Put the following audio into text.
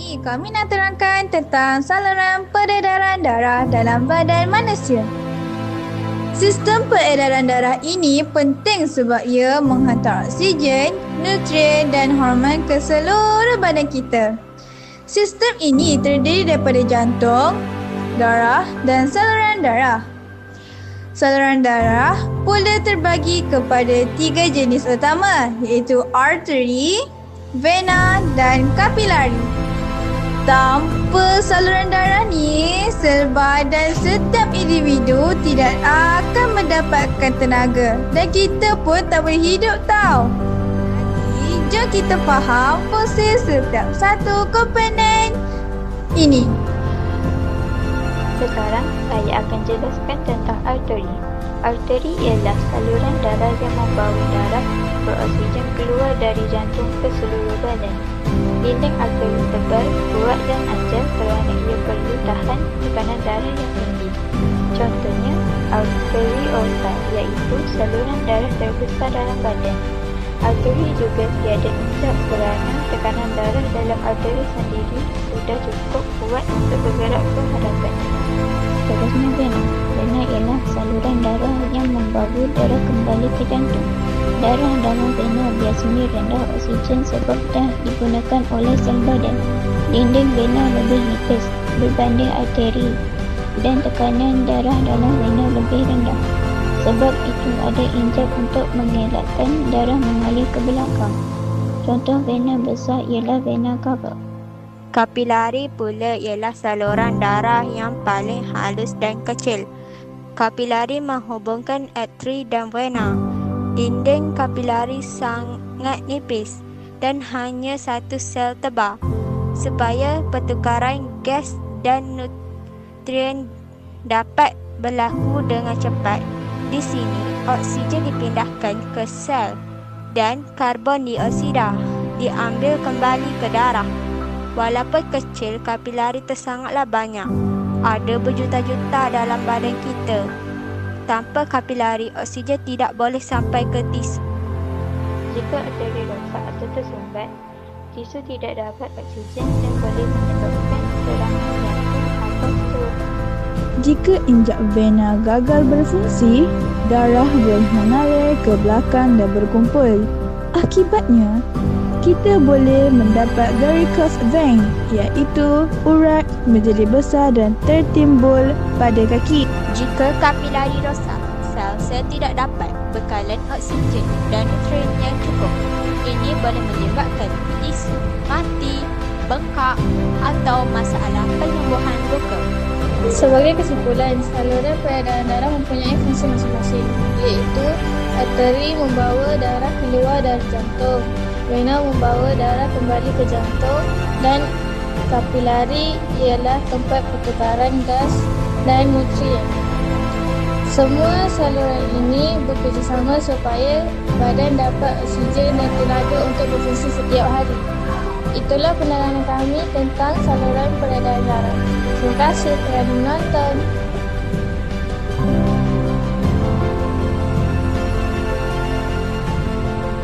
ini kami nak terangkan tentang saluran peredaran darah dalam badan manusia. Sistem peredaran darah ini penting sebab ia menghantar oksigen, nutrien dan hormon ke seluruh badan kita. Sistem ini terdiri daripada jantung, darah dan saluran darah. Saluran darah pula terbagi kepada 3 jenis utama iaitu arteri, vena dan kapilari. Tanpa saluran darah ni, badan setiap individu tidak akan mendapatkan tenaga dan kita pun tak boleh hidup tau. Jadi, jom kita faham fungsi setiap satu komponen ini. Sekarang saya akan jelaskan tentang arteri. Arteri ialah saluran darah yang membawa darah beroksigen keluar dari jantung ke seluruh badan. Dinding arteri tebal, kuat dan ancam kerana ia perlu tahan tekanan darah yang tinggi. Contohnya, arteri aorta iaitu saluran darah terbesar dalam badan. Arteri juga tiada injak kerana tekanan darah dalam arteri sendiri sudah cukup kuat untuk bergerak ke hadapan. Seterusnya vena. Vena ialah saluran darah yang membawa darah kembali ke jantung. Darah dalam vena biasanya rendah oksigen sebab dah digunakan oleh sel badan. Dinding vena lebih nipis berbanding arteri dan tekanan darah dalam vena lebih rendah. Sebab itu ada injap untuk mengelakkan darah mengalir ke belakang. Contoh vena besar ialah vena cava. Kapilari pula ialah saluran darah yang paling halus dan kecil. Kapilari menghubungkan arteri dan vena. Dinding kapilari sangat nipis dan hanya satu sel tebal supaya pertukaran gas dan nutrien dapat berlaku dengan cepat. Di sini, oksigen dipindahkan ke sel dan karbon dioksida diambil kembali ke darah. Walaupun kecil, kapilari sangatlah banyak. Ada berjuta-juta dalam badan kita. Tanpa kapilari, oksigen tidak boleh sampai ke tisu. Jika arteri rosak atau tersumbat, tisu tidak dapat oksigen dan boleh menyebabkan serangan jantung atau stroke. Jika injak vena gagal berfungsi, darah boleh mengalir ke belakang dan berkumpul. Akibatnya, kita boleh mendapat varicose vein iaitu urat menjadi besar dan tertimbul pada kaki. Jika kapilari rosak, sel-sel tidak dapat bekalan oksigen dan nutrien yang cukup. Ini boleh menyebabkan tisu mati, bengkak atau masalah penyembuhan luka. Sebagai kesimpulan, saluran peredaran darah mempunyai fungsi masing-masing, iaitu arteri membawa darah keluar dari jantung, vena membawa darah kembali ke jantung dan kapilari ialah tempat pertukaran gas dan nutrien. Semua saluran ini bekerjasama supaya badan dapat oksigen dan tenaga untuk berfungsi setiap hari. Itulah penerangan kami tentang saluran peredaran darah. Terima kasih kerana menonton.